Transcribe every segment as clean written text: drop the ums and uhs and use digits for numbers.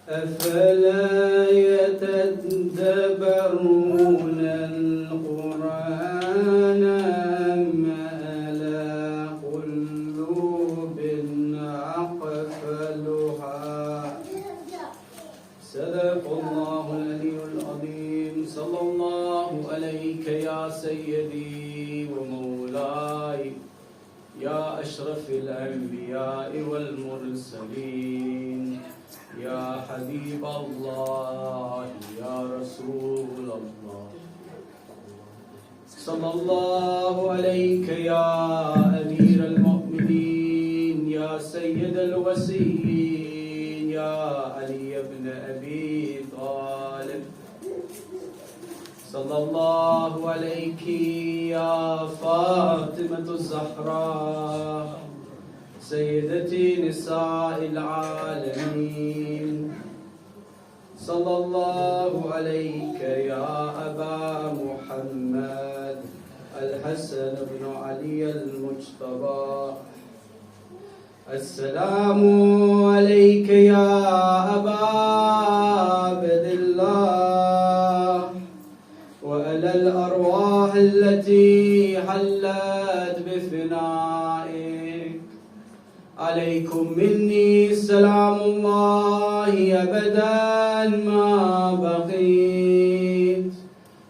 أفلا يتدبرون القرآن أم على قلوب أقفلها صدق الله العلي العظيم صلى الله عليك يا سيدي ومولاي يا أشرف الأنبياء والمرسلين يا حبيب الله يا رسول الله صلى الله عليك يا أمير المؤمنين يا سيد الوسيين يا علي بن أبي طالب صلى الله عليك يا فاطمة الزهراء سيدتي نساء العالمين صلى الله عليك يا أبا محمد الحسن بن علي المجتبى السلام عليك يا أبا عبد الله وعلى الأرواح التي حلت بفنائك عليكم مني سلام الله أبدا ما بقيت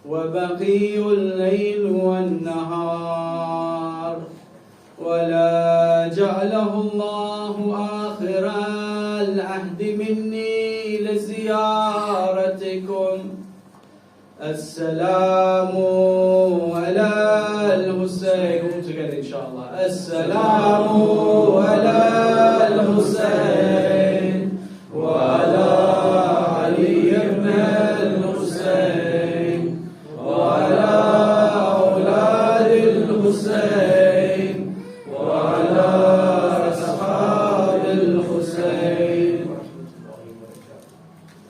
وبقي الليل والنهار ولا جعله الله آخر العهد مني لزيارتكم السلام على الحسين together إن شاء الله السلام على الحسين وعلى علي بن الحسين وعلى أولاد الحسين وعلى أصحاب الحسين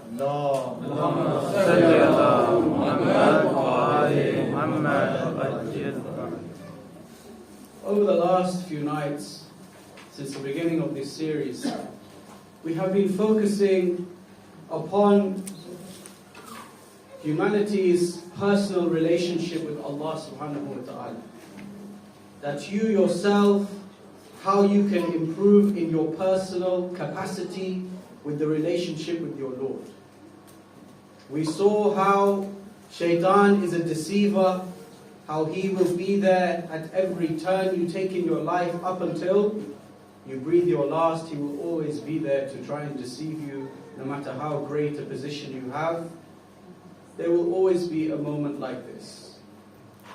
اللهم صل على محمد وآل محمد. Over the last few nights, since the beginning of this series, we have been focusing upon humanity's personal relationship with Allah subhanahu wa ta'ala. That you yourself, how you can improve in your personal capacity with the relationship with your Lord. We saw how Shaitan is a deceiver, how he will be there at every turn you take in your life up until you breathe your last. He will always be there to try and deceive you, no matter how great a position you have. There will always be a moment like this.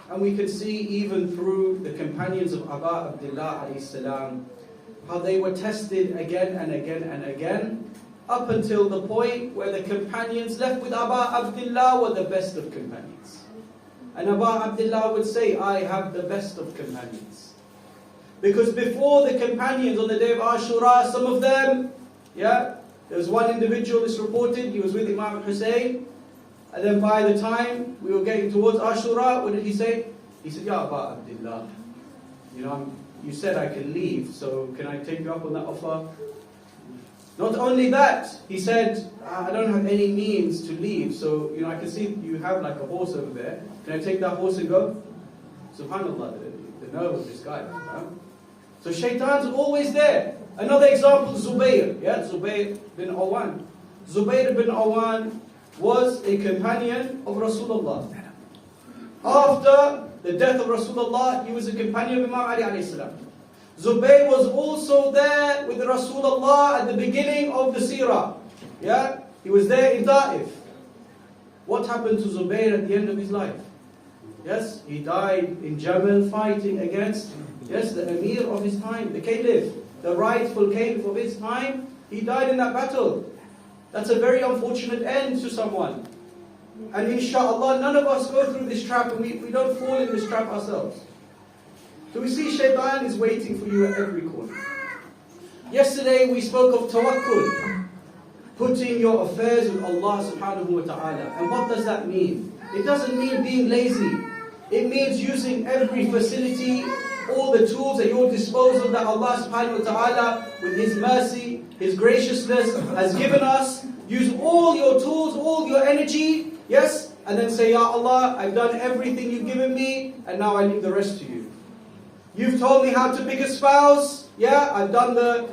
And we could see even through the companions of Abba Abdullah alayhi salam, how they were tested again and again and again, up until the point where the companions left with Abba Abdullah were the best of companions. And Abba Abdullah would say, I have the best of companions. Because before the companions on the day of Ashura, some of them, there was one individual, it's reported, he was with Imam Hussein, and then by the time we were getting towards Ashura, what did he say? He said, Ya Abba Abdullah, you said I can leave, so can I take you up on that offer? Not only that, he said, I don't have any means to leave, so I can see you have like a horse over there. Can I take that horse and go? Subhanallah, the nerve of this guy. So Shaitan's always there. Another example, Zubayr. Zubayr bin Awan. Zubayr bin Awan was a companion of Rasulullah. After the death of Rasulullah, he was a companion of Imam Ali alayhi salam. Zubayr was also there with Rasulullah at the beginning of the seerah. He was there in Ta'if. What happened to Zubayr at the end of his life? Yes, he died in Jamal fighting against, the Emir of his time, the Caliph, the rightful Caliph of his time. He died in that battle. That's a very unfortunate end to someone. And inshallah, none of us go through this trap, and we don't fall in this trap ourselves. So we see Shaitan is waiting for you at every corner. Yesterday we spoke of tawakkul, putting your affairs with Allah subhanahu wa ta'ala. And what does that mean? It doesn't mean being lazy. It means using every facility, all the tools at your disposal that Allah subhanahu wa ta'ala, with His mercy, His graciousness, has given us. Use all your tools, all your energy, yes? And then say, Ya Allah, I've done everything you've given me, and now I leave the rest to you. You've told me how to pick a spouse, yeah? I've done the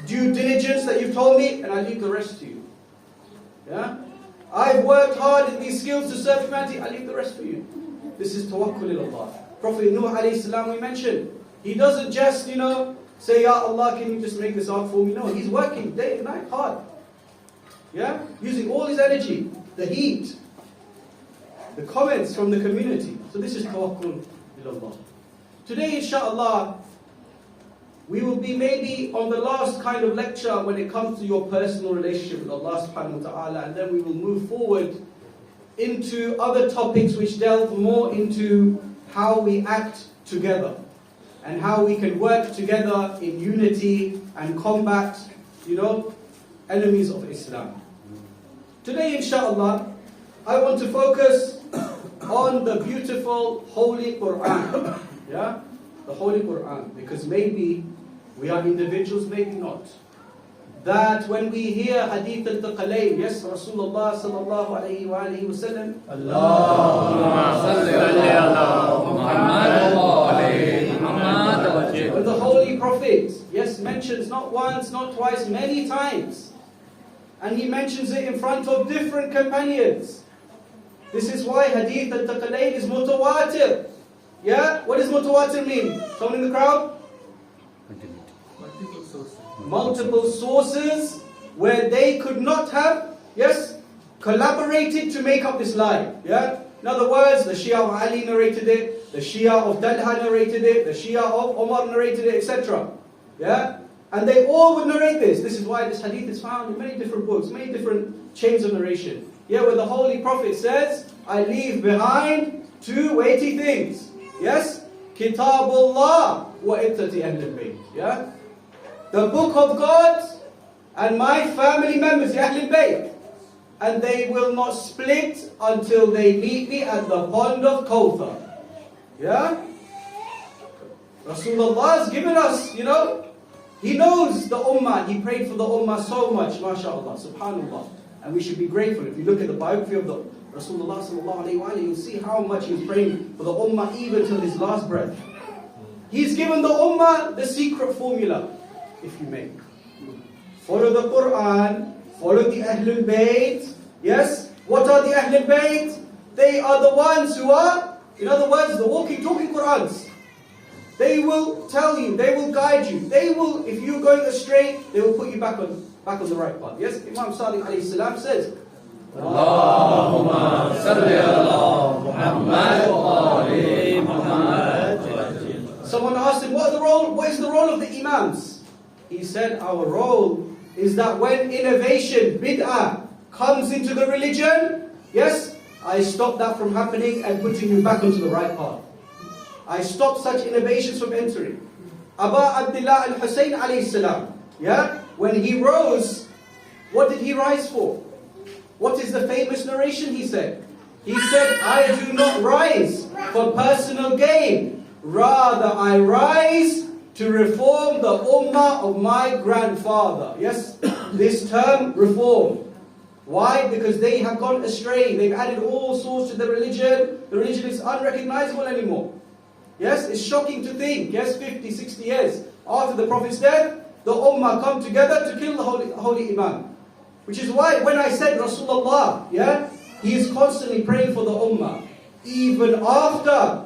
due diligence that you've told me, and I leave the rest to you. Yeah? I've worked hard in these skills to serve humanity, I leave the rest for you. This is tawakkul ilallah. Prophet Nuh alayhi salam we mentioned. He doesn't just, say, Ya Allah, can you just make this art for me? No, he's working day and night hard. Yeah? Using all his energy, the heat, the comments from the community. So this is tawakkul ilallah. Today, inshallah, we will be maybe on the last kind of lecture when it comes to your personal relationship with Allah subhanahu wa ta'ala, and then we will move forward into other topics which delve more into how we act together and how we can work together in unity and combat, enemies of Islam. Today, inshallah, I want to focus on the beautiful Holy Quran. Yeah? The Holy Quran. Because maybe we are individuals, maybe not. That when we hear Hadith al-Thaqalayn, yes, Rasulullah sallallahu alayhi wa alihi wa sallam, Allahumma salli ala Muhammad, when the Holy Prophet, yes, mentions not once, not twice, many times, and he mentions it in front of different companions. This is why Hadith al-Thaqalayn is mutawatir. Yeah? What does mutawatir mean? Someone in the crowd? Multiple sources where they could not have, yes, collaborated to make up this lie. Yeah? In other words, the Shia of Ali narrated it, the Shia of Talha narrated it, the Shia of Omar narrated it, etc. Yeah? And they all would narrate this. This is why this hadith is found in many different books, many different chains of narration. Yeah, where the Holy Prophet says, I leave behind two weighty things. Yes? Kitabullah wa ittati Ahlul Bayt. Yeah? The book of God and my family members, the Ahlul Bayt. And they will not split until they meet me at the pond of Kawthar. Yeah? Rasulullah has given us, he knows the ummah. He prayed for the ummah so much, mashallah, subhanallah. And we should be grateful. If you look at the biography of the Rasulullah sallallahu alayhi wa you'll see how much he was praying for the ummah even till his last breath. He's given the ummah the secret formula, if you may. Follow the Quran, follow the Ahlul Bayt. Yes? What are the Ahlul Bayt? They are the ones who are, in other words, the walking, talking Qurans. They will tell you, they will guide you. They will, if you're going astray, they will put you back on the right path. Yes? Imam Sadiq alayhi salam says, Allahumma salli ala Muhammad wa ali Muhammad. Someone asked him, what is the role of the Imams? He said, our role is that when innovation, bid'ah, comes into the religion, yes, I stop that from happening and putting you back onto the right path. I stop such innovations from entering. Aba Abdullah al-Husayn alayhi salam, yeah, when he rose, what did he rise for? What is the famous narration he said? He said, I do not rise for personal gain. Rather, I rise to reform the ummah of my grandfather. Yes, this term, reform. Why? Because they have gone astray. They've added all sorts to the religion. The religion is unrecognizable anymore. Yes, it's shocking to think, yes, 50, 60 years after the Prophet's death, the ummah come together to kill the holy Imam. Which is why when I said Rasulullah, yeah, he is constantly praying for the ummah. Even after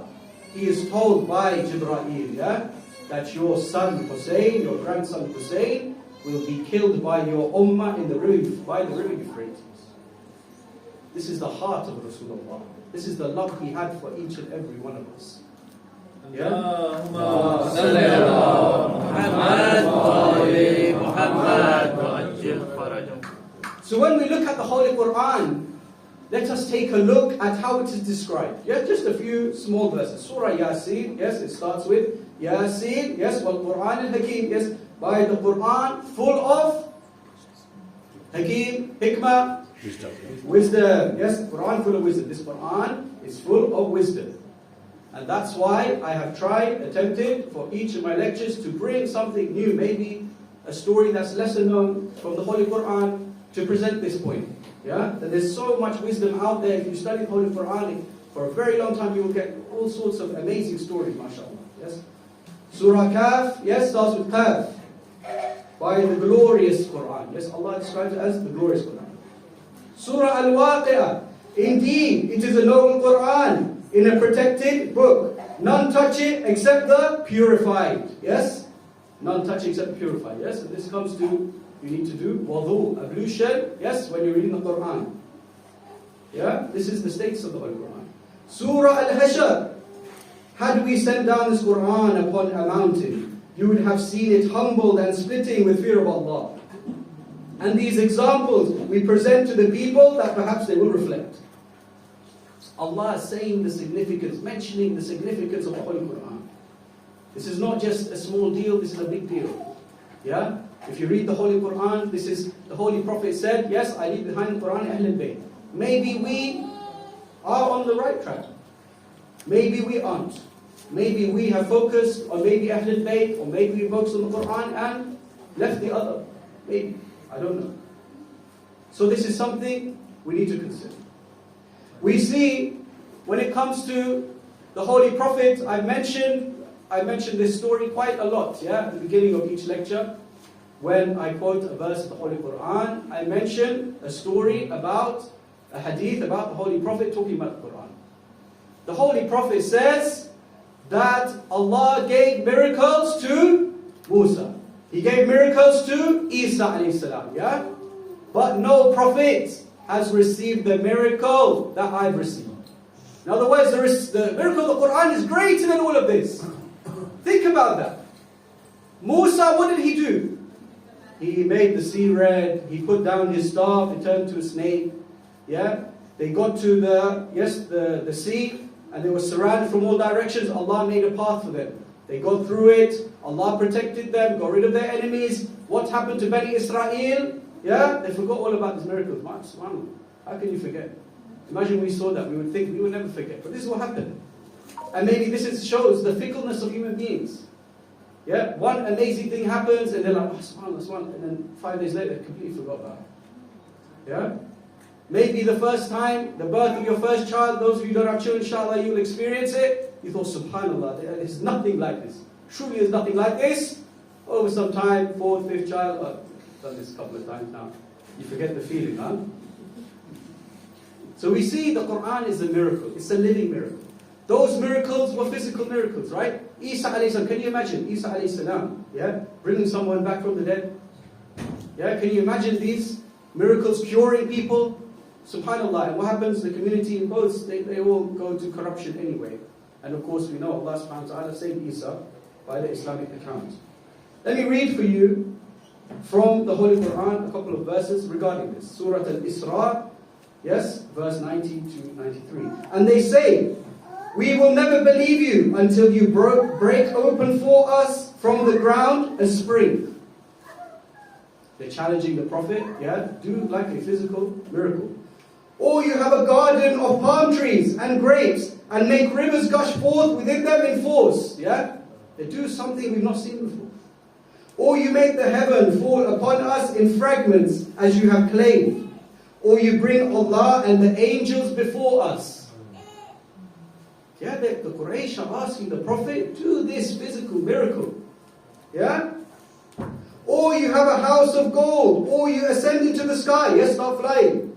he is told by Jibreel, yeah, that your son Hussein, your grandson Hussein, will be killed by your ummah in the river, by the river Euphrates. This is the heart of Rasulullah. This is the love he had for each and every one of us. Yeah? So when we look at the Holy Quran, let us take a look at how it is described. Yeah, just a few small verses. Surah Yasin, yes, it starts with Yasin, yes, wal Quran al-Hakim, yes, by the Quran full of Hakim, Hikmah, wisdom. Yes, Quran full of wisdom. This Quran is full of wisdom. And that's why I have attempted for each of my lectures to bring something new, maybe a story that's lesser known from the Holy Quran to present this point. Yeah? That there's so much wisdom out there. If you study the Holy Quran for a very long time, you will get all sorts of amazing stories, mashallah. Yes? Surah Kaf, yes, starts with Kaf. By the glorious Quran. Yes, Allah describes it as the glorious Quran. Surah Al-Waqi'ah. Indeed, it is a noble Quran in a protected book. None touch it except the purified. Yes? None touch it except the purified. Yes? And this comes to, you need to do wudu, ablution. Yes? When you're reading the Quran. Yeah? This is the status of the Holy Quran. Surah Al-Hashr. Had we sent down this Quran upon a mountain, you would have seen it humbled and splitting with fear of Allah. And these examples we present to the people that perhaps they will reflect. Allah is saying the significance, mentioning the significance of the Holy Quran. This is not just a small deal, this is a big deal. Yeah? If you read the Holy Quran, this is, the Holy Prophet said, yes, I leave behind the Quran Ahlul Bayt. Maybe we are on the right track. Maybe we aren't. Maybe we have focused on maybe Ahlul Bayt, or maybe we focused on the Quran and left the other. Maybe. I don't know. So this is something we need to consider. We see, when it comes to the Holy Prophet, I mentioned this story quite a lot, yeah, at the beginning of each lecture. When I quote a verse of the Holy Quran, I mention a story about, a hadith about the Holy Prophet talking about the Quran. The Holy Prophet says that Allah gave miracles to Musa. He gave miracles to Isa alayhi salam, yeah? But no prophet has received the miracle that I've received. In other words, the miracle of the Quran is greater than all of this. Think about that. Musa, what did he do? He made the sea red, he put down his staff, it turned to a snake. Yeah? They got to the sea, and they were surrounded from all directions. Allah made a path for them. They got through it, Allah protected them, got rid of their enemies. What happened to Bani Israel? Yeah? They forgot all about these miracles. How can you forget? Imagine we saw that, we would think we would never forget. But this is what happened. And maybe this shows the fickleness of human beings. Yeah? One amazing thing happens, and they're like, oh, subhanAllah, and then 5 days later, they completely forgot about it. Yeah? Maybe the first time, the birth of your first child, those of you who don't have children, inshallah, you will experience it. You thought, subhanAllah, there's nothing like this. Truly there's nothing like this. Over some time, 4th, 5th child, I've done this a couple of times now. You forget the feeling, huh? So we see the Quran is a miracle. It's a living miracle. Those miracles were physical miracles, right? Isa alayhi salam, can you imagine Isa alayhi salam, yeah, bringing someone back from the dead? Yeah, can you imagine these miracles curing people? Subhanallah. And what happens? The community in both, they all go to corruption anyway. And of course we know Allah subhanahu wa ta'ala saved Isa by the Islamic account. Let me read for you from the Holy Quran a couple of verses regarding this. Surah Al-Isra, yes, verse 90 to 93. And they say, we will never believe you until you break open for us from the ground a spring. They're challenging the Prophet, yeah, do like a physical miracle. Or you have a garden of palm trees and grapes and make rivers gush forth within them in force, yeah? They do something we've not seen before. Or you make the heaven fall upon us in fragments as you have claimed. Or you bring Allah and the angels before us. Yeah, the Quraysh are asking the Prophet, do this physical miracle. Yeah? Or you have a house of gold, or you ascend into the sky, yes, start flying.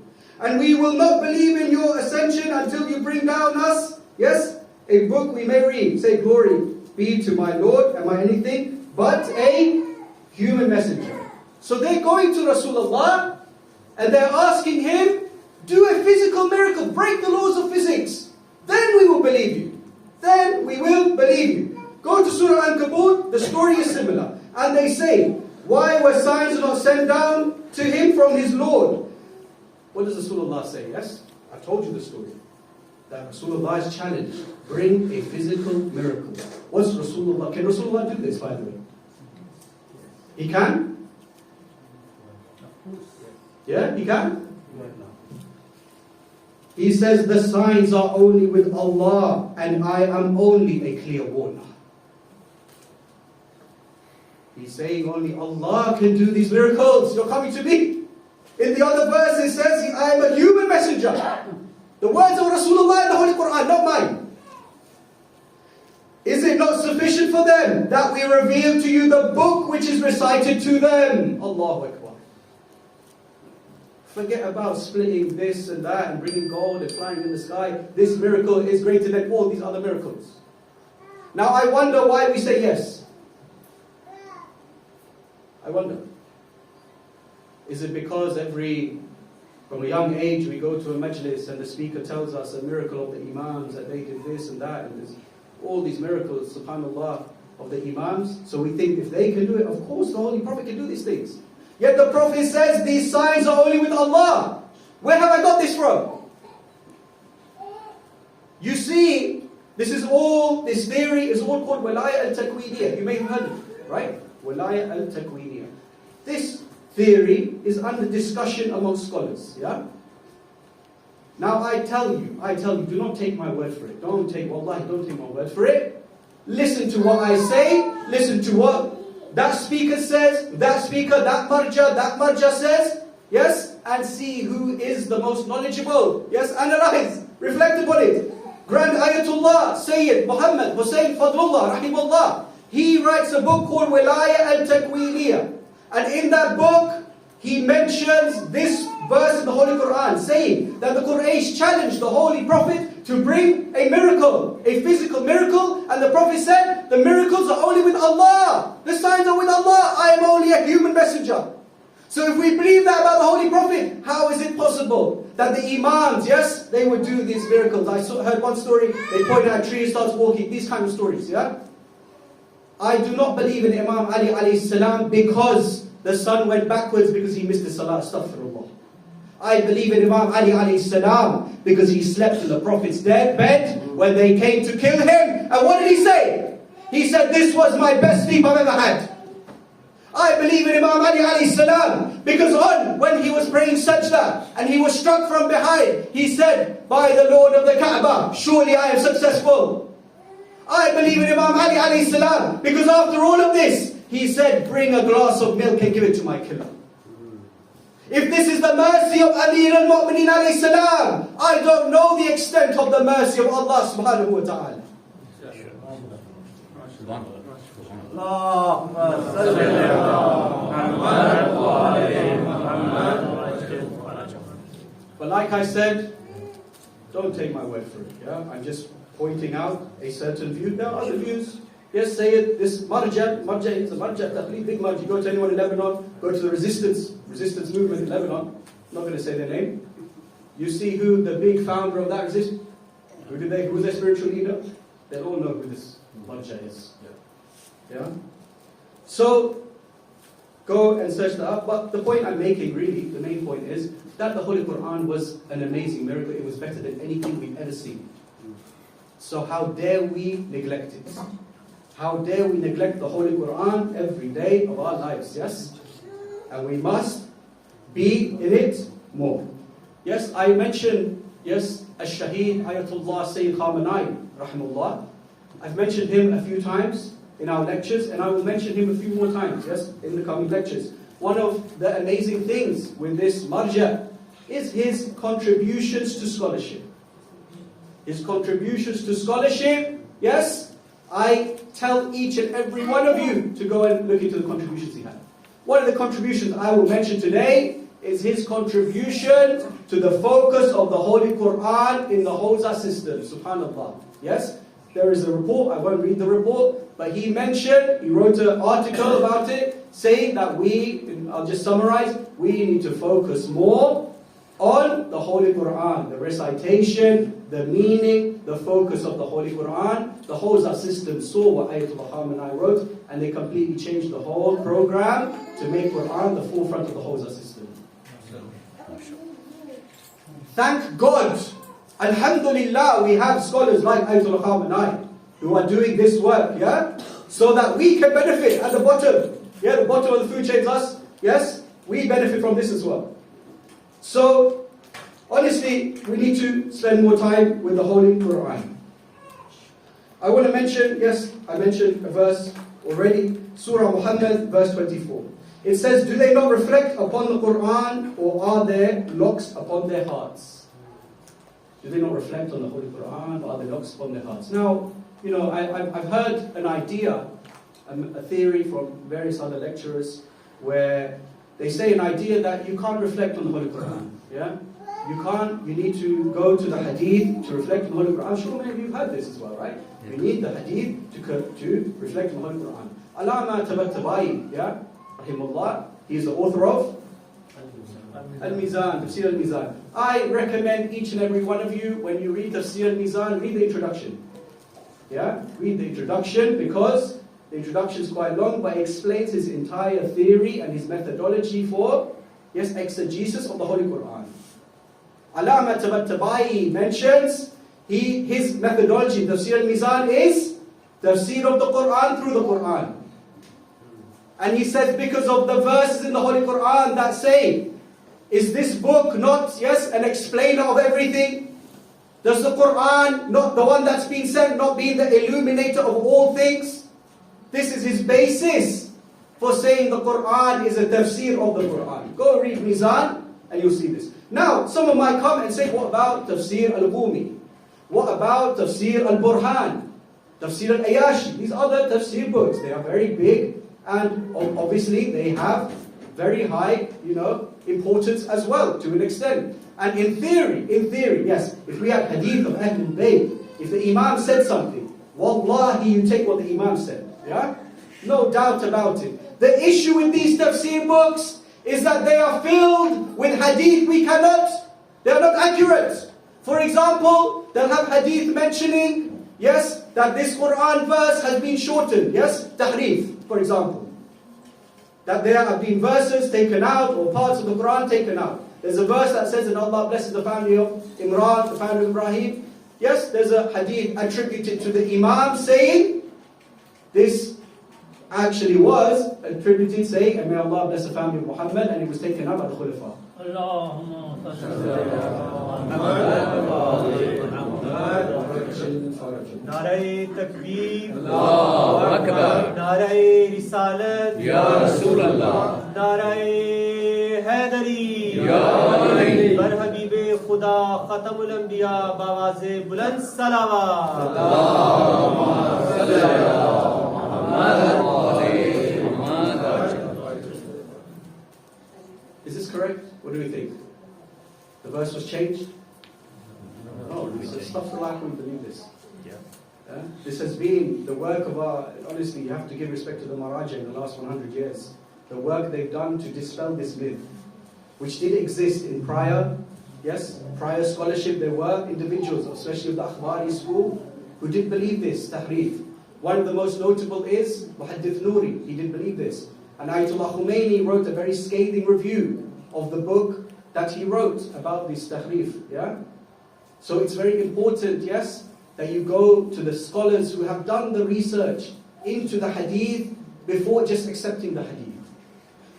And we will not believe in your ascension until you bring down us, yes, a book we may read. Say, glory be to my Lord, am I anything but a human messenger. So they're going to Rasulullah, and they're asking him, do a physical miracle, break the laws of physics. Then we will believe you. Then we will believe you. Go to Surah Al-Ankabut, the story is similar. And they say, why were signs not sent down to him from his Lord? What does Rasulullah say? Yes, I told you the story. That Rasulullah is challenged. Bring a physical miracle. What's Rasulullah? Can Rasulullah do this, by the way? He can? Yeah, he can? He says, the signs are only with Allah, and I am only a clear warner. He's saying only Allah can do these miracles. You're coming to me. In the other verse it says, I am a human messenger. The words of Rasulullah in the Holy Quran, not mine. Is it not sufficient for them that we reveal to you the book which is recited to them? Allahu Akbar. Forget about splitting this and that and bringing gold and flying in the sky. This miracle is greater than all these other miracles. Now I wonder why we say yes. I wonder. Is it because from a young age we go to a majlis and the speaker tells us a miracle of the imams, that they did this and that, and there's all these miracles, subhanAllah, of the imams. So we think if they can do it, of course the Holy Prophet can do these things. Yet the Prophet says these signs are only with Allah. Where have I got this from? You see, this theory is all called Walaya al-Takwiniyah. You may have heard it, right? Walaya al-Takwiniyah. This theory is under discussion among scholars, yeah? Now I tell you, do not take my word for it. Don't take my word for it. Listen to what I say, listen to what that speaker says, that marja says, yes? And see who is the most knowledgeable. Yes, analyze, reflect upon it. Grand Ayatollah, Sayyid Muhammad Hussain Fadlullah, rahimahullah. He writes a book called Walaya al-Takwiniyah. And in that book, he mentions this verse in the Holy Quran, saying that the Quraysh challenged the Holy Prophet to bring a miracle, a physical miracle, and the Prophet said, the miracles are only with Allah. The signs are with Allah. I am only a human messenger. So if we believe that about the Holy Prophet, how is it possible that the Imams, yes, they would do these miracles? I heard one story, they pointed at a tree and starts walking, these kind of stories, yeah? I do not believe in Imam Ali alayhi salam because the sun went backwards because he missed the salah, astaghfirullah. I believe in Imam Ali alayhi salam because he slept in the Prophet's bed when they came to kill him. And what did he say? He said, this was my best sleep I've ever had. I believe in Imam Ali alayhi salam because when he was praying sajda and he was struck from behind, he said, by the Lord of the Kaaba, surely I am successful. I believe in Imam Ali alayhi salam because after all of this, he said, bring a glass of milk and give it to my killer. If this is the mercy of Amir al-Mu'mineen alayhi salam, I don't know the extent of the mercy of Allah subhanahu wa ta'ala. But like I said, don't take my word for it. Yeah? I'm just pointing out a certain view. There are other views. Yes, say it. This marja is a marja, tabligh, big marja. You go to anyone in Lebanon, go to the resistance movement in Lebanon. I'm not going to say their name. You see who the big founder of that resistance. Who was their spiritual leader? They all know who this marja is. Yeah. So go and search that up. But the point I'm making, really, the main point is that the Holy Quran was an amazing miracle. It was better than anything we've ever seen. So how dare we neglect it? How dare we neglect the Holy Quran every day of our lives, yes? And we must be in it more. Yes, I mentioned, Al-Shaheed Ayatollah Sayyid Khamenei, rahimahullah. I've mentioned him a few times in our lectures, and I will mention him a few more times, yes, in the coming lectures. One of the amazing things with this marja is his contributions to scholarship. His contributions to scholarship, yes, I tell each and every one of you to go and look into the contributions he had. One of the contributions I will mention today is his contribution to the focus of the Holy Quran in the Hawza system, subhanAllah. Yes, there is a report, I won't read the report, but he wrote an article about it, saying that I'll just summarize, we need to focus more on the Holy Quran, the recitation, the meaning, the focus of the Holy Quran. The Hawza system saw what Ayatollah Khamenei wrote, and they completely changed the whole program to make Quran the forefront of the Hawza system. Thank God, Alhamdulillah, we have scholars like Ayatollah Khamenei who are doing this work, yeah? So that we can benefit at the bottom. Yeah, the bottom of the food chain, us, yes? We benefit from this as well. So, honestly, we need to spend more time with the Holy Quran. I want to mention, yes, I mentioned a verse already, Surah Muhammad, verse 24. It says, do they not reflect upon the Quran, or are there locks upon their hearts? Do they not reflect on the Holy Quran, or are there locks upon their hearts? Now, I've heard an idea, a theory from various other lecturers, where they say an idea that you can't reflect on the Holy Quran. Yeah? You need to go to the hadith to reflect on the Holy Quran. I'm sure many of you have heard this as well, right? You need the hadith to reflect on the Holy Quran. Allama Tabatabai, yeah? Rahimullah, he is the author of Al-Mizan, Tafsir Al-Mizan. I recommend each and every one of you, when you read Tafsir Al-Mizan, read the introduction. Yeah? Read the introduction, because the introduction is quite long, but it explains his entire theory and his methodology for, exegesis of the Holy Quran. Allama Tabatabai mentions, his methodology, Tafsir Al-Mizan, is tafsir of the Quran through the Quran. And he says, because of the verses in the Holy Quran that say, is this book not, an explainer of everything? Does the Quran, not the one that's been sent, not being the illuminator of all things? This is his basis for saying the Quran is a tafsir of the Quran. Go read Mizan and you'll see this. Now, someone might come and say, what about Tafsir Al-Qumi? What about Tafsir Al-Burhan? Tafsir Al-Ayashi? These other tafsir books, they are very big, and obviously they have very high, importance as well, to an extent. And in theory, yes, if we have hadith of Ahlul Bayt, if the Imam said something, wallahi, you take what the Imam said. Yeah? No doubt about it. The issue with these tafsir books is that they are filled with hadith they are not accurate. For example, they'll have hadith mentioning, that this Quran verse has been shortened. Tahrif, for example. That there have been verses taken out, or parts of the Quran taken out. There's a verse that says, and Allah blesses the family of Imran, the family of Ibrahim. There's a hadith attributed to the Imam saying, this actually was attributed saying, and may Allah bless the family of Muhammad, and it was taken up by the Khulafa. Nare Takbir, Allahu Akbar, Nare Risalat, Ya Rasulullah, Nare Haidari, Ya Ali, Bar Habib Khuda, Khatamul Anbiya, Bawaze Buland Salawat. Allahumma salli ala Muhammad. Is this correct? What do we think? The verse was changed? No, it's astaghfirullah, we believe this. This has been the work of honestly, you have to give respect to the Maraja in the last 100 years. The work they've done to dispel this myth, which did exist in prior scholarship. There were individuals, especially of the Akhbari school, who did believe this, tahrif. One of the most notable is Muhaddith Nuri. He did believe this. And Ayatollah Khomeini wrote a very scathing review of the book that he wrote about this tahrif. So it's very important, that you go to the scholars who have done the research into the hadith before just accepting the hadith.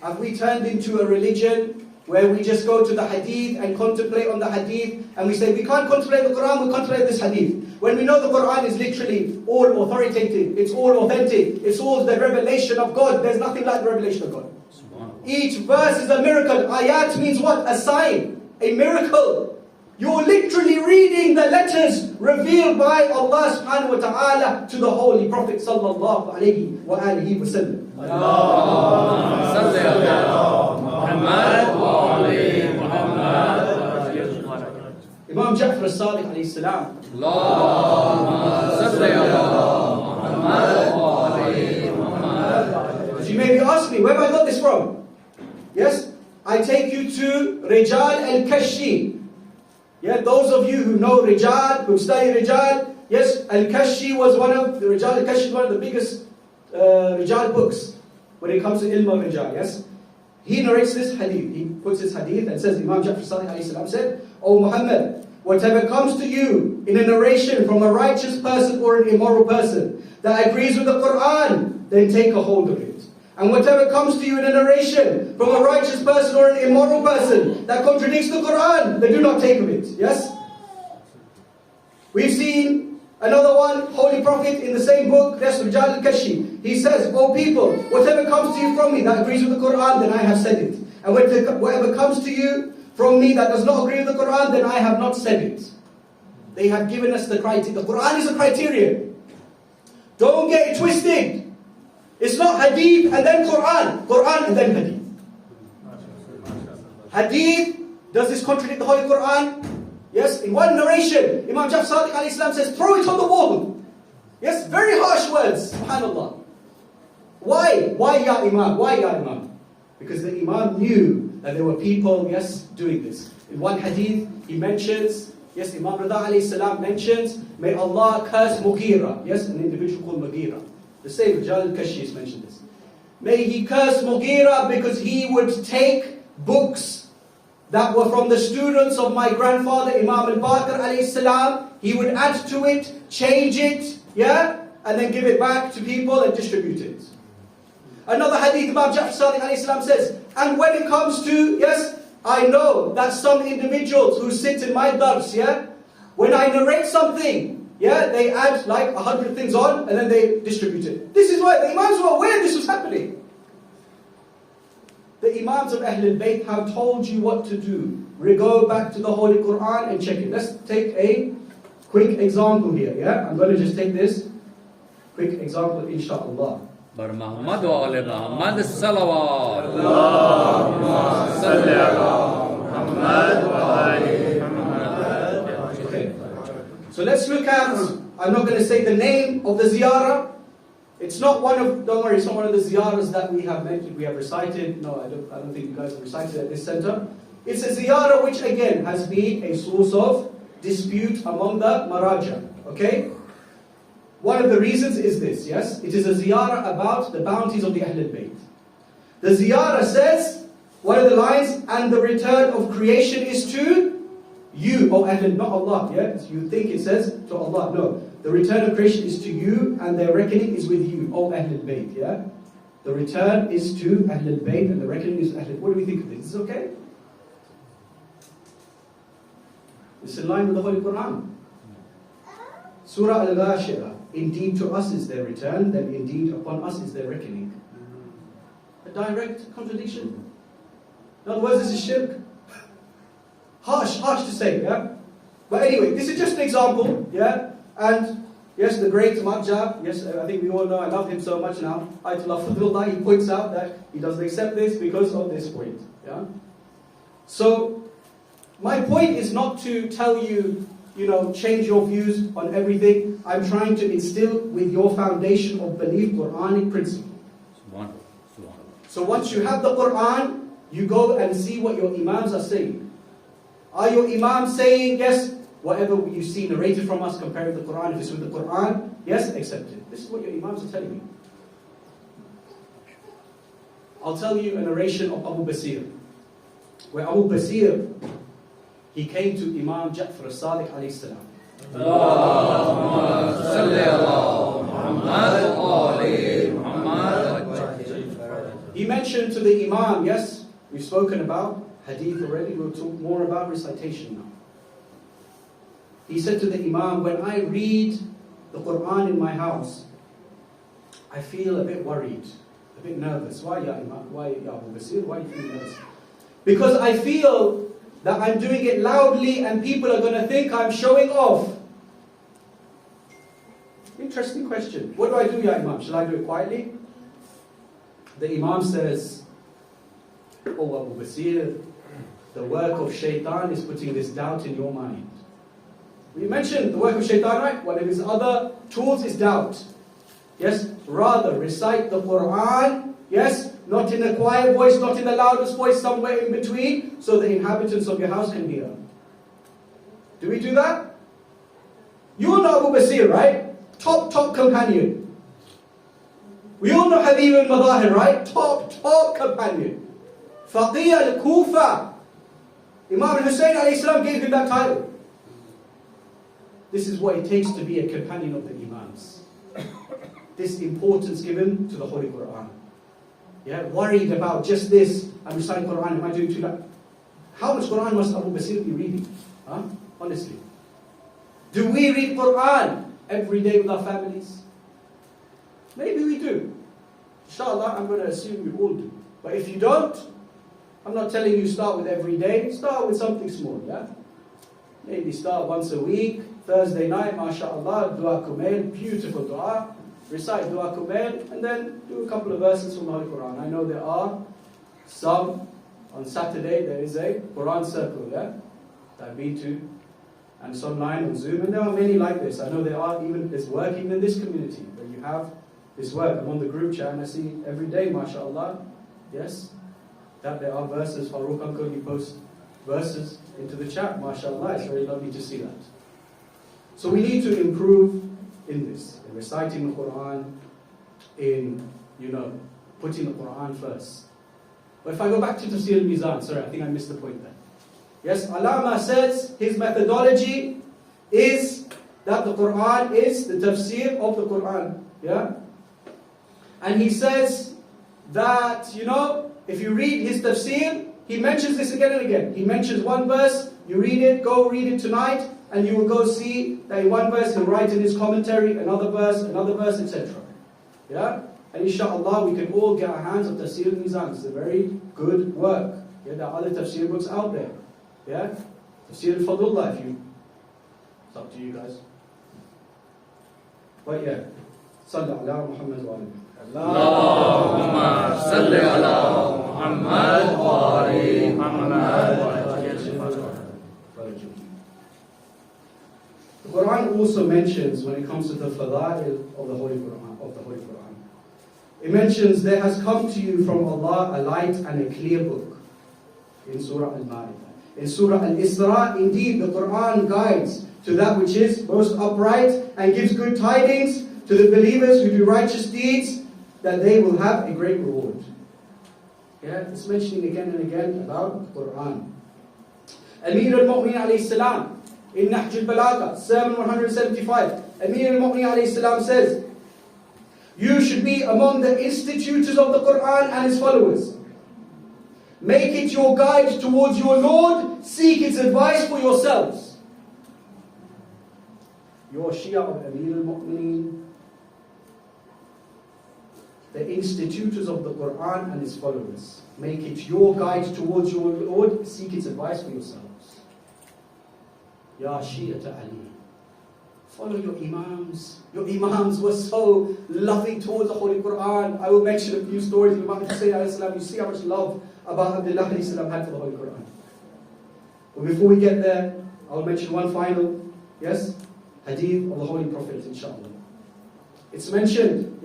Have we turned into a religion where we just go to the hadith and contemplate on the hadith, and we say we can't contemplate the Quran, we contemplate this hadith, when we know the Quran is literally all authoritative, it's all authentic, it's all the revelation of God. There's nothing like the revelation of God. Each verse is a miracle. Ayat means what? A sign, a miracle. You're literally reading the letters revealed by Allah subhanahu wa ta'ala to the Holy Prophet sallallahu alayhi wa alihi wa sallam. Allahumma salli ala Muhammad wa ali Muhammad. Imam Ja'far as-Sadiq alayhi salam. Allahumma salli ala Muhammad wa ali Muhammad. As you may be asking me, where have I got this from? I take you to Rijal al-Kashi. Those of you who know Rijal, who study Rijal, Al-Kashi was one of the biggest Rijal books when it comes to ilm of Rijal. He narrates this hadith. He puts this hadith and says, Imam Ja'far Sadiq alayhi salam said, O Muhammad, whatever comes to you in a narration from a righteous person or an immoral person that agrees with the Quran, then take a hold of it. And whatever comes to you in a narration from a righteous person or an immoral person that contradicts the Quran, they do not take of it. We've seen another one, Holy Prophet, in the same book, Rijal al-Kashi. he says, "O people, whatever comes to you from me that agrees with the Quran, then I have said it. And whatever comes to you from me that does not agree with the Quran, then I have not said it." They have given us the criteria. The Quran is a criterion. Don't get it twisted. It's not hadith and then Quran. Quran and then hadith. Hadith, does this contradict the Holy Quran? Yes, in one narration, Imam Jafar Sadiq alayhi salam says, "Throw it on the wall." Yes, very harsh words, subhanAllah. Why? Why ya Imam? Why ya Imam? Because the Imam knew that there were people, yes, doing this. In one hadith, he mentions, yes, Imam Rida alayhi salam mentions, "May Allah curse Mughira." Yes, an individual called Mughira. The same Jalal Kashi has mentioned this. May he curse Mughira because he would take books that were from the students of my grandfather Imam al-Baqir alayhi salam. He would add to it, change it, yeah, and then give it back to people and distribute it. Another hadith, Imam Jafar Sadiq alayhi salam says, "And when it comes to, yes, I know that some individuals who sit in my dars, yeah, when I narrate something, yeah, they add like 100 things on and then they distribute it." This is why the Imams were aware this was happening. The Imams of Ahlul Bayt have told you what to do. Go back to the Holy Quran and check it. Let's take a quick example here, yeah? I'm going to just take this quick example, inshaAllah. Bar Muhammad wa ala Muhammad salawat. Allahumma salli ala Muhammad wa ali Muhammad. Okay. So let's look at, I'm not going to say the name of the ziyarah. It's not one of, don't worry, it's not one of the ziyarahs that we have mentioned, we have recited. No, I don't think you guys have recited at this center. It's a ziyarah which again has been a source of dispute among the maraja. Okay? One of the reasons is this, yes? It is a ziyarah about the bounties of the Ahlul Bayt. The ziyarah says, one of the lines, "And the return of creation is to you, O Ahlul," not Allah, yeah? You think it says to Allah, no. The return of creation is to you and their reckoning is with you, O Ahlul Bayt, yeah? The return is to Ahlul Bayt and the reckoning is Ahlul. What do we think of this? Is this okay? It's in line with the Holy Quran. Surah Al-Ghashiyah. "Indeed to us is their return, then indeed upon us is their reckoning." A direct contradiction. In other words, this is shirk. Harsh to say, yeah? But anyway, this is just an example, yeah? And yes, the great Marja, yes, I think we all know, I love him so much now. Ayatollah Fadlullah, he points out that he doesn't accept this because of this point, yeah? So, my point is not to tell you, change your views on everything. I'm trying to instill with your foundation of belief Quranic principle. So once you have the Quran, you go and see what your Imams are saying. Are your Imams saying, yes, whatever you see narrated from us compared with the Quran, if it's with the Quran, yes, accept it. This is what your Imams are telling you. I'll tell you a narration of Abu Basir, where Abu Basir, he came to Imam Ja'far as-Sadiq alayhi salam. Allahumma salli ala Muhammad wa ali Muhammad. He mentioned to the Imam, yes, we've spoken about hadith already, we'll talk more about recitation now. He said to the Imam, "When I read the Quran in my house, I feel a bit worried, a bit nervous." Why, Ya Imam? Why, Ya Abu Basir? Why do you feel nervous? "Because I feel that I'm doing it loudly and people are going to think I'm showing off." Interesting question. What do I do, Ya Imam? Shall I do it quietly? The Imam says, "Oh Abu Basir, the work of shaitan is putting this doubt in your mind." We mentioned the work of shaitan, right? One of his other tools is doubt. Yes, rather recite the Quran, yes, not in a quiet voice, not in the loudest voice, somewhere in between, so the inhabitants of your house can hear. Do we do that? You all know Abu Basir, right? Top companion. We all know Habib al-Madahir, right? Top companion. Faqih al-Kufa. Imam al-Hussein alayhi salam gave him that title. This is what it takes to be a companion of the Imams. This importance given to the Holy Quran. Yeah, worried about just this. I'm reciting Quran, am I doing too loud? How much Quran must Abu Basir be reading? Huh? Honestly. Do we read Quran every day with our families? Maybe we do. Inshallah, I'm going to assume you all do. But if you don't, I'm not telling you start with every day. Start with something small, yeah? Maybe start once a week, Thursday night, mashallah, dua kumail, beautiful dua. Recite dua kumail, and then do a couple of verses from the Holy Quran. I know there are some, on Saturday there is a Quran circle, yeah? That I've been to. And it's online on Zoom, and there are many like this. I know there are even, there's work even in this community, where you have this work. I'm on the group chat and I see every day, mashallah, yes, that there are verses. Farooq Uncle, you post verses into the chat, mashallah, it's very lovely to see that. So we need to improve in this, in reciting the Quran, in, putting the Quran first. But if I go back to Tafsir al-Mizan, sorry, I think I missed the point there. Yes, Allama says his methodology is that the Quran is the tafsir of the Quran. Yeah? And he says that, if you read his tafsir, he mentions this again and again. He mentions one verse, you read it, go read it tonight, and you will go see that in one verse he'll write in his commentary, another verse, etc. Yeah? And inshallah we can all get our hands on Tafsir al-Mizan. It's a very good work. Yeah, there are other tafsir books out there. Yeah? Tafsir al-Fadullah, it's up to you guys. But yeah, Salli ala Muhammad wa alihi. Allahumma salli ala Muhammad wa ali Muhammad. The Quran also mentions, when it comes to the fada'il of the Holy Quran, it mentions there has come to you from Allah a light and a clear book in Surah Al-Ma'idah. In Surah Al-Isra, indeed the Quran guides to that which is most upright and gives good tidings to the believers who do righteous deeds, that they will have a great reward. Yeah, it's mentioning again and again about the Quran. Amir al-Mu'min alayhi salam, in Nahj al-Balagha, Sermon 175, Amir al-Mu'min alayhi salam says, you should be among the institutors of the Quran and its followers. Make it your guide towards your Lord. Seek its advice for yourselves. Your Shia of Amir al-Mu'mineen, the institutors of the Quran and its followers. Make it your guide towards your Lord. Seek its advice for yourselves. Ya Shia Ali. Follow your Imams. Your Imams were so loving towards the Holy Quran. I will mention a few stories. Imam Hussain alayhi salam, you see how much love Abba Abdullah alayhi salam had for the Holy Quran. But before we get there, I will mention one final, hadith of the Holy Prophet, inshallah. It's mentioned,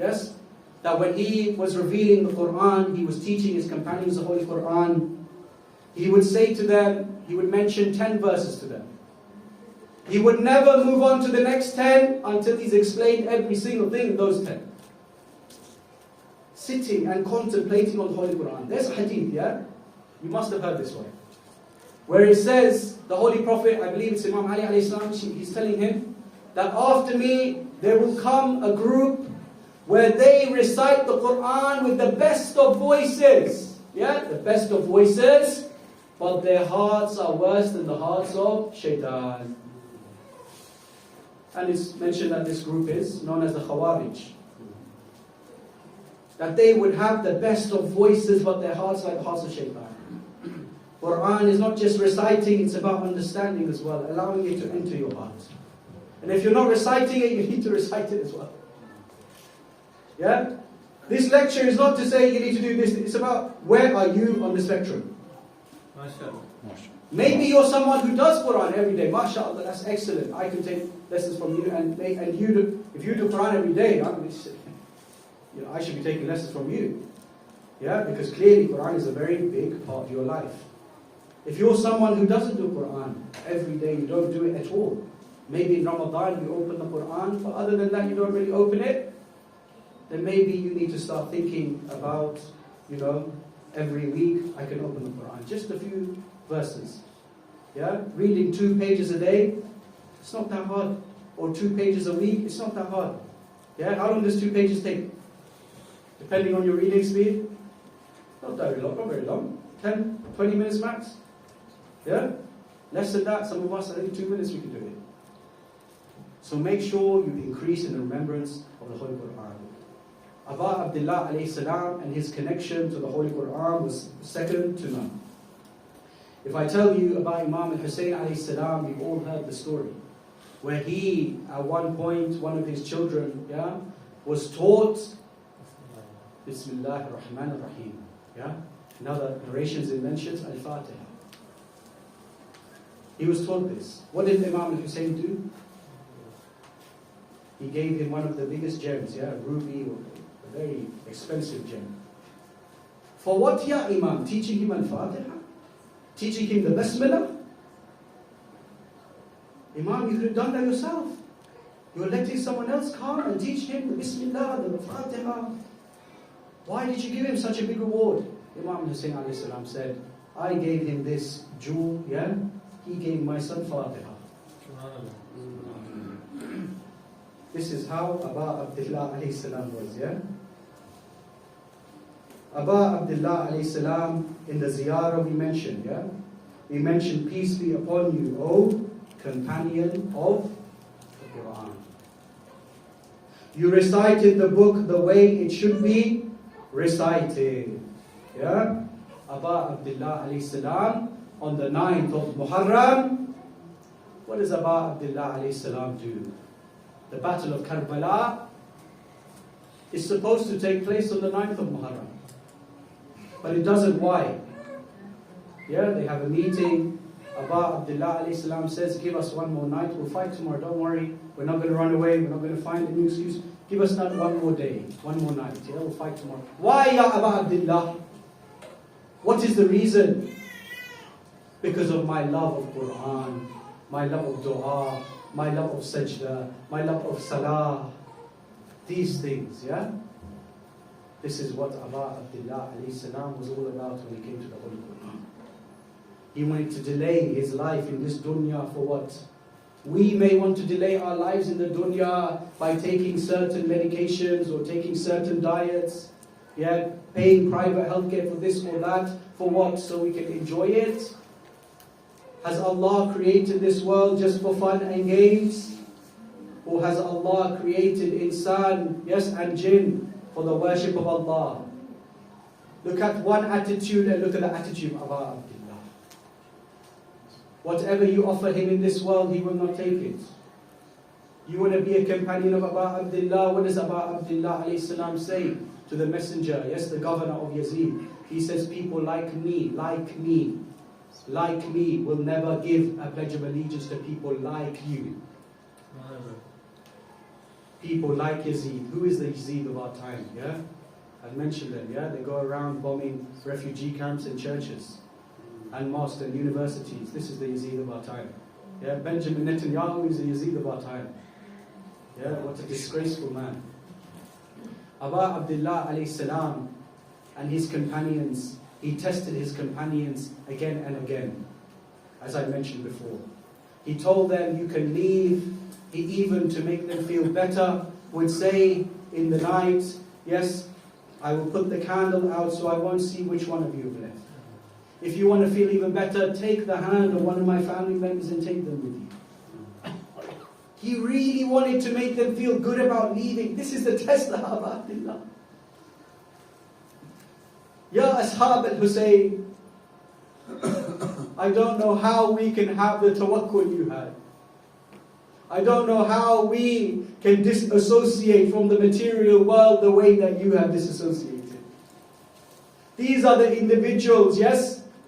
that when he was revealing the Quran, he was teaching his companions the Holy Quran, he would say to them, he would mention 10 verses to them. He would never move on to the next 10 until he's explained every single thing in those 10. Sitting and contemplating on the Holy Quran. There's a hadith, You must have heard this one. Where it says, the Holy Prophet, I believe it's Imam Ali alayhi salam, he's telling him that after me there will come a group where they recite the Quran with the best of voices. The best of voices, but their hearts are worse than the hearts of shaitan. And it's mentioned that this group is known as the Khawarij. That they would have the best of voices, but their hearts like the hearts of shaitan. Quran is not just reciting, it's about understanding as well, allowing it to enter your heart. And if you're not reciting it, you need to recite it as well. This lecture is not to say you need to do this, it's about where are you on the spectrum. Maybe you're someone who does Quran every day. MashaAllah, that's excellent. I can take lessons from you, and if you do Quran every day, I should be taking lessons from you. Because clearly Quran is a very big part of your life. If you're someone who doesn't do Quran every day, you don't do it at all. Maybe in Ramadan you open the Quran, but other than that you don't really open it, then maybe you need to start thinking about, every week I can open the Quran. Just a few verses. Reading 2 pages a day, it's not that hard. Or 2 pages a week, it's not that hard. How long does 2 pages take? Depending on your reading speed. Not very long. 10, 20 minutes max. Less than that, some of us, I think 2 minutes we can do it. So make sure you increase in the remembrance of the Holy Quran. Abba Abdullah alayhi salam and his connection to the Holy Quran was second to none. If I tell you about Imam al-Hussein alayhi salam, you've all heard the story. Where he, at one point, one of his children, was taught Bismillah ar-Rahman ar-Rahim. In other narrations it mentions Al-Fatiha. He was taught this. What did Imam al-Hussein do? He gave him one of the biggest gems, a ruby, or a very expensive gem. For what, ya Imam? Teaching him Al-Fatiha? Teaching him the Basmala? Imam, you could have done that yourself. You're letting someone else come and teach him the Bismillah, the Fatiha. Why did you give him such a big reward? Imam Hussein alayhi salam said, I gave him this jewel, he gave my son Fatiha. This is how Abba Abdullah alayhi salam was, Abba Abdullah alayhi salam, in the ziyarah we mentioned, We mentioned, peace be upon you, O companion of the Quran. You recited the book the way it should be recited. Abba Abdullah alayhi salam, on the 9th of Muharram, what does Abba Abdullah alayhi salam do? The battle of Karbala is supposed to take place on the 9th of Muharram. But it doesn't. Why? They have a meeting. Abba Abdullah alayhi salam says, give us one more night, we'll fight tomorrow, don't worry. We're not going to run away, we're not going to find a new excuse. Give us not one more day, one more night, we'll fight tomorrow. Why, ya Abba Abdullah? What is the reason? Because of my love of Quran, my love of dua, my love of sajda, my love of salah. These things, This is what Abba Abdullah alayhi salam was all about when he came to the Holy Quran. He wanted to delay his life in this dunya for what? We may want to delay our lives in the dunya by taking certain medications or taking certain diets, paying private healthcare for this or that. For what? So we can enjoy it? Has Allah created this world just for fun and games? Or has Allah created insan, and jinn, for the worship of Allah? Look at one attitude and look at the attitude of Abba Abdullah. Whatever you offer him in this world, he will not take it. You want to be a companion of Abba Abdullah? What does Abba Abdullah alayhi salam say to the messenger? The governor of Yazid. He says, people like me will never give a pledge of allegiance to people like you. People like Yazid. Who is the Yazid of our time? I mentioned them. They go around bombing refugee camps and churches and mosques and universities. This is the Yazid of our time. Benjamin Netanyahu is the Yazid of our time. What a disgraceful man. Abba Abdullah alayhi salam and his companions, he tested his companions again and again, as I mentioned before. He told them, you can leave. He even, to make them feel better, would say in the night, I will put the candle out so I won't see which one of you have left. If you want to feel even better, take the hand of one of my family members and take them with you. He really wanted to make them feel good about leaving. This is the test of Abba Abdullah. Ya Ashab al-Hussein, I don't know how we can have the tawakkul you had. I don't know how we can disassociate from the material world the way that you have disassociated. These are the individuals,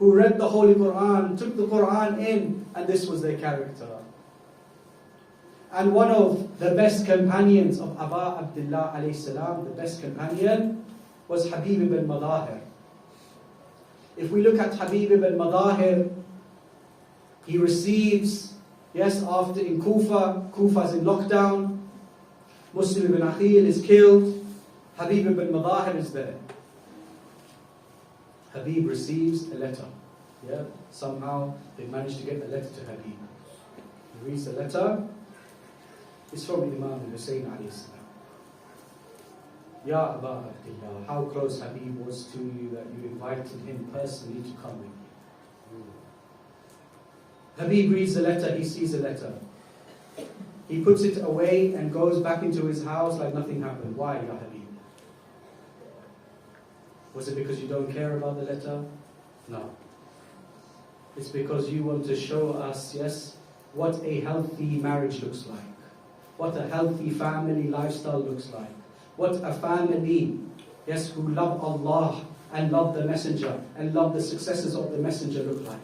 who read the Holy Quran, took the Quran in, and this was their character. And one of the best companions of Abba Abdullah alayhi salam, the best companion, was Habib ibn Madahir. If we look at Habib ibn Madahir, he receives, after in Kufa's in lockdown, Muslim ibn Aqil is killed, Habib ibn Madahir is there. Habib receives a letter. Somehow they managed to get a letter to Habib. He reads the letter. It's from Imam Hussein alayhi salam. Ya Abba Abdullah, how close Habib was to you that you invited him personally to come with you. Habib reads the letter, he sees the letter. He puts it away and goes back into his house like nothing happened. Why, Ya Habib? Was it because you don't care about the letter? No. It's because you want to show us, yes, what a healthy marriage looks like. What a healthy family lifestyle looks like. What a family, yes, who love Allah and love the Messenger and love the successors of the Messenger look like.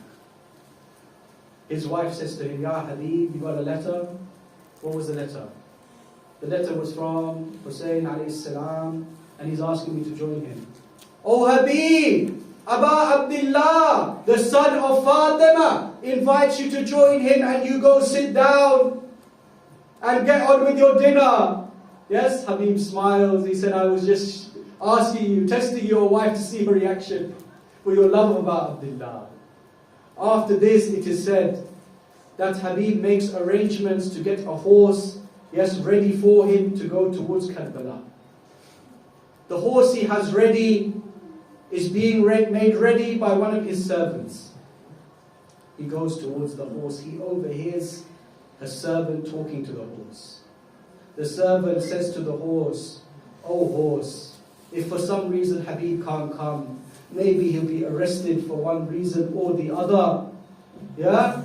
His wife says to him, Ya Habib, you got a letter? What was the letter? The letter was from Hussein alayhi salam, and he's asking me to join him. Oh Habib, Aba Abdullah, the son of Fatima, invites you to join him, and you go sit down and get on with your dinner. Yes, Habib smiles. He said, I was just asking you, testing your wife to see her reaction for your love of Abdullah. After this, it is said that Habib makes arrangements to get a horse, yes, ready for him to go towards Karbala. The horse he has ready is being made ready by one of his servants. He goes towards the horse. He overhears a servant talking to the horse. The servant says to the horse, Oh horse, if for some reason Habib can't come, maybe he'll be arrested for one reason or the other. Yeah?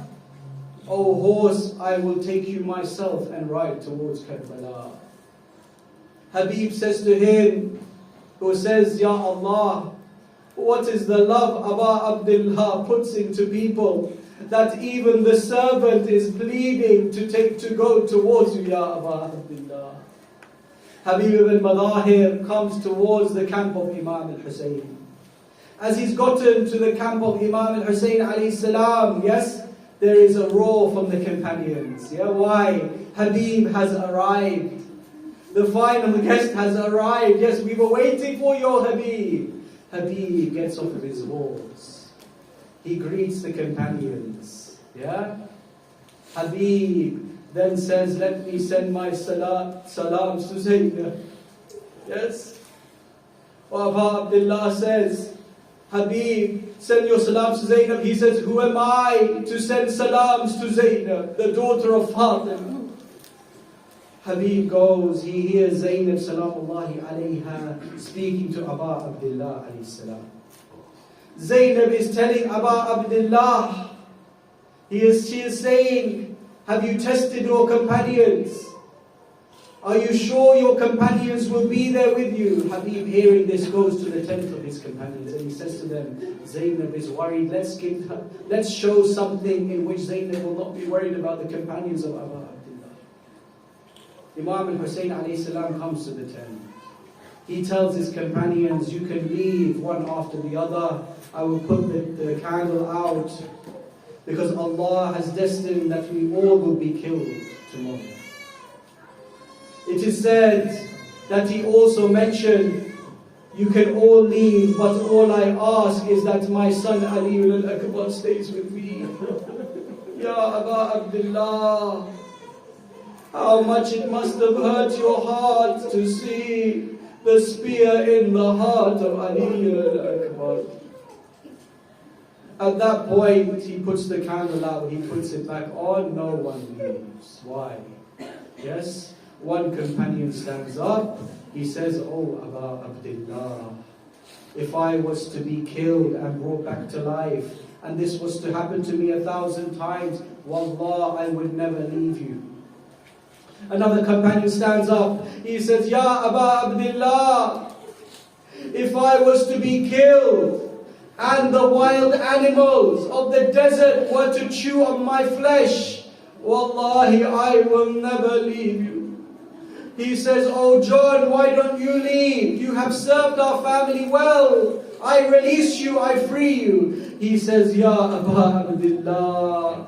Oh horse, I will take you myself and ride towards Karbala. Habib says to him, who says, Ya Allah, what is the love Aba Abdullah puts into people that even the servant is pleading to go towards you, Ya Aba Abdullah. Habib ibn Madahir comes towards the camp of Imam al-Hussein. As he's gotten to the camp of Imam al-Hussein alayhi salam, yes, there is a roar from the companions. Yeah, why? Habib has arrived. The final guest has arrived. Yes, we were waiting for your Habib. Habib gets off of his horse. He greets the companions. Yeah? Habib then says, let me send my salams to Zainab. Yes? Aba Abdullah says, Habib, send your salams to Zainab. He says, who am I to send salams to Zainab, the daughter of Fatima? Habib goes, he hears Zainab salamullahi alayha speaking to Aba Abdullah alayhi salam. Zainab is telling Aba Abdullah, she is saying, have you tested your companions? Are you sure your companions will be there with you? Habib, hearing this, goes to the tent of his companions and he says to them, Zainab is worried, let's show something in which Zainab will not be worried about the companions of Aba Abdullah. Imam al-Hussein alayhi salam comes to the tent. He tells his companions, you can leave one after the other. I will put the candle out because Allah has destined that we all will be killed tomorrow. It is said that he also mentioned, you can all leave, but all I ask is that my son Ali al-Akbar stays with me. Ya Aba Abdullah, how much it must have hurt your heart to see the spear in the heart of Ali al-Akbar. At that point, he puts the candle out, he puts it back on, no one leaves. Why? Yes? One companion stands up, he says, Oh Aba Abdullah, if I was to be killed and brought back to life, and this was to happen to me 1,000 times, Wallah, I would never leave you. Another companion stands up, he says, Ya Aba Abdullah, if I was to be killed, and the wild animals of the desert were to chew on my flesh, Wallahi, I will never leave you. He says, Oh John, why don't you leave? You have served our family well. I release you, I free you. He says, Ya Aba Abdullah,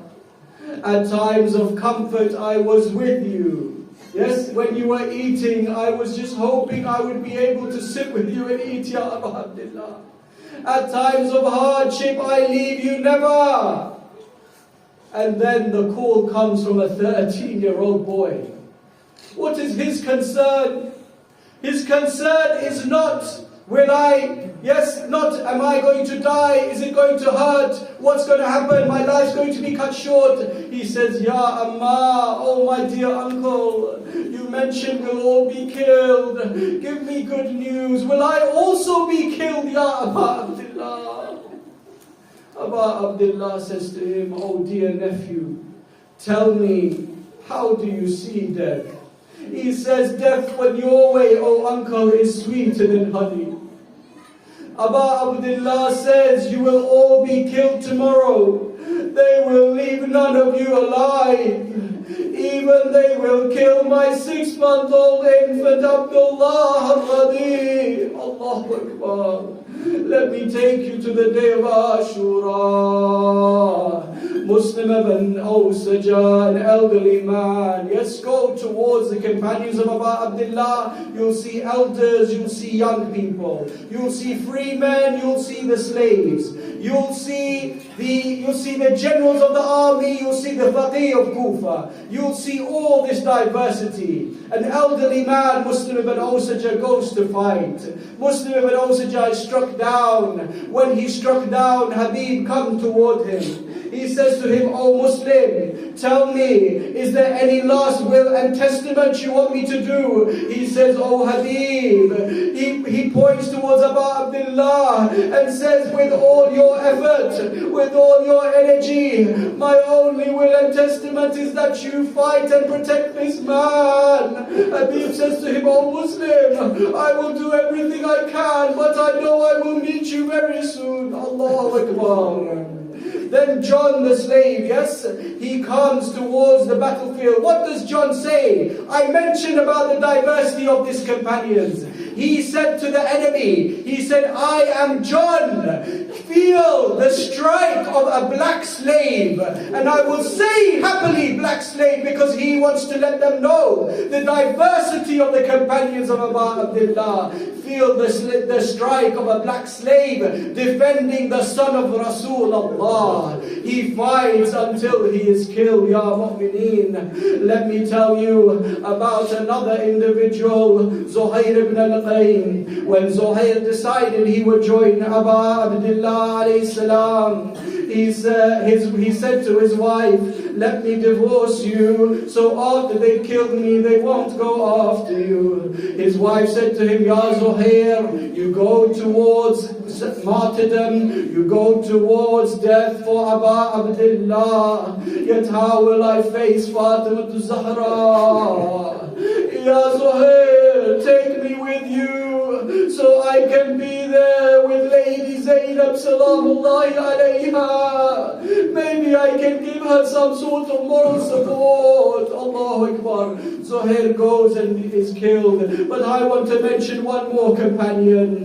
at times of comfort I was with you. Yes, when you were eating, I was just hoping I would be able to sit with you and eat, Ya Aba Abdullah. At times of hardship, I leave you never. And then the call comes from a 13-year-old boy. What is his concern? His concern is not, will I Yes, not am I going to die, is it going to hurt, what's going to happen, my life's going to be cut short. He says, Ya Amma, oh my dear uncle, you mentioned we'll all be killed. Give me good news. Will I also be killed, Ya Aba Abdullah? Aba Abdullah says to him, oh dear nephew, tell me, how do you see death? He says, death when your way, oh uncle, is sweeter than honey. Aba Abdullah says, you will all be killed tomorrow. They will leave none of you alive. Even they will kill my 6-month-old infant Abdullah al-Radi. Allahu Akbar. Let me take you to the day of Ashura. Muslim ibn Awsaja, an elderly man. Yes, go towards the companions of Aba Abdullah. You'll see elders, you'll see young people. You'll see free men, you'll see the slaves. You'll see the generals of the army, you'll see the faqih of Kufa. You'll see all this diversity. An elderly man, Muslim ibn Awsaja, goes to fight. Muslim ibn Awsaja is struck down. When he's struck down, Habib comes toward him. He says to him, oh Muslim, tell me, is there any last will and testament you want me to do? He says, oh Habib. He points towards Aba Abdullah and says, with all your effort, with all your energy, my only will and testament is that you fight and protect this man. Habib says to him, oh Muslim, I will do everything I can, but I know I will meet you very soon. Allahu Akbar. Then John the slave, yes, he comes towards the battlefield. What does John say? I mentioned about the diversity of these companions. He said to the enemy, he said, I am John. Feel the strike of a black slave. And I will say happily black slave because he wants to let them know the diversity of the companions of Aba Abdullah. Feel the strike of a black slave defending the son of Rasulullah. He fights until he is killed, Ya Mu'mineen. Let me tell you about another individual, Zuhair ibn al-Qaym. When Zuhair decided he would join Aba Abdullah alayhi salam, he said to his wife, let me divorce you, so after they killed me, they won't go after you. His wife said to him, Ya Zuhair, you go towards martyrdom, you go towards death for Aba Abdullah, yet how will I face Fatima to Zahra? Ya Zuhair, take me with you, so I can be there with Lady Zainab salamullahi alayha. Maybe I can give her some sort of moral support. Allahu Akbar. Zuhair goes and is killed. But I want to mention one more companion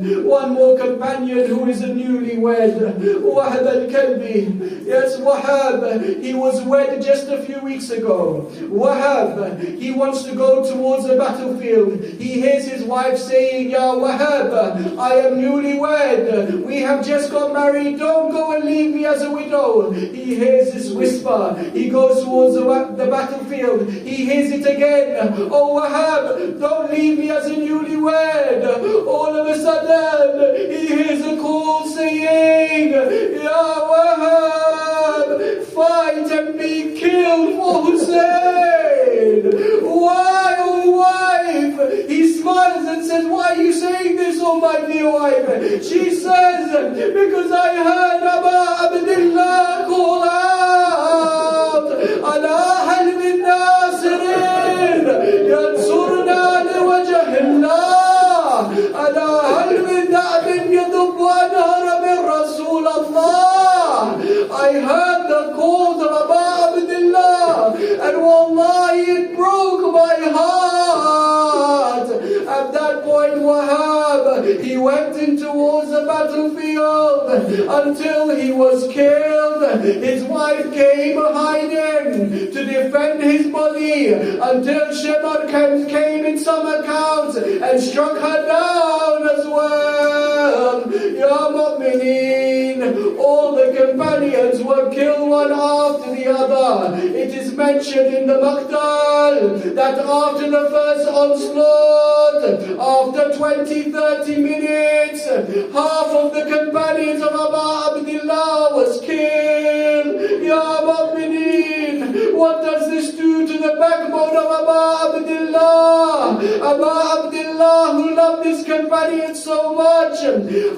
who is a newlywed, Wahab al-Kalbi. Yes, Wahab, he was wed just a few weeks ago. Wahab, he wants to go towards the battlefield. He hears his wife saying, Ya Wahab, I am newlywed. We have just got married. Don't go and leave me as a widow. He hears this whisper. He goes towards the battlefield. He hears it again. Oh Wahab, don't leave me as a newlywed. All of a sudden, he hears a call saying, Ya Wahab, fight and be killed for Hussein. Why, oh wife? He smiles and says, why are you saying this, oh my dear wife? She says, because I heard Aba Abdullah call out, Ala hal min nasirin, yansurna liwajh Allah, Ala hal min da'bin yadubbu anhara min Rasul Allah. I heard the calls of Aba Abdullah, and wallahi it broke my heart. At that point, Wahab, he went in towards the battlefield until he was killed. His wife came behind him men to defend his body until Shimar came in some accounts and struck her down as well. Ya Mu'mineen, all the companions were killed one after the other. It is mentioned in the Maqtal that after the first onslaught, after 20-30 minutes, half of the companions of Abu Abdullah was killed. Ya Mu'mineen, what does this do to the backbone of Abu Abdullah? Abu Abdullah, who loved his companion so much.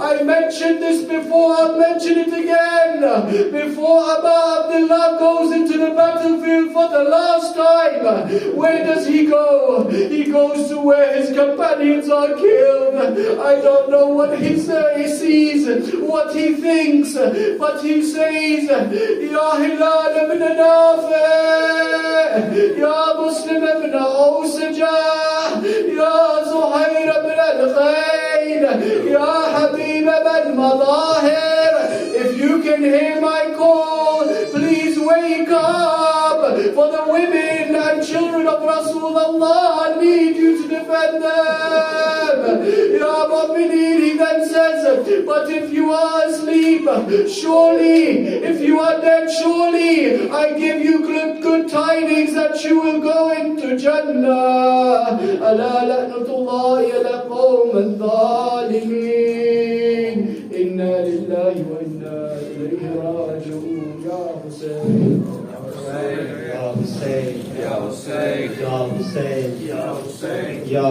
I mentioned this before, I'll mention it again. Before Abu Abdullah goes into the battlefield for the last time, where does he go? He goes to where his companions are killed. I don't know what he sees, what he thinks, but he says, Ya Hilal ibn Nafi, Ya Muslim ibn Awsaja, Ya Zuhair ibn al-Khayn, Ya Habib ibn Madahir, if you can hear my call, please wake up, for the women and children of Rasulullah need you to defend them. Ya Mu'mineen, he then says, but if you are asleep, surely, if you are dead, surely, I give you good tidings that you will go into Jannah. Ala la'natullahi ala qawm al-zalimin. Inna lillahi wa inna ilayhi raji'un. Ya Hussein, Ya Hussein, Ya Hussein, Ya Hussein, Ya Hussein, Ya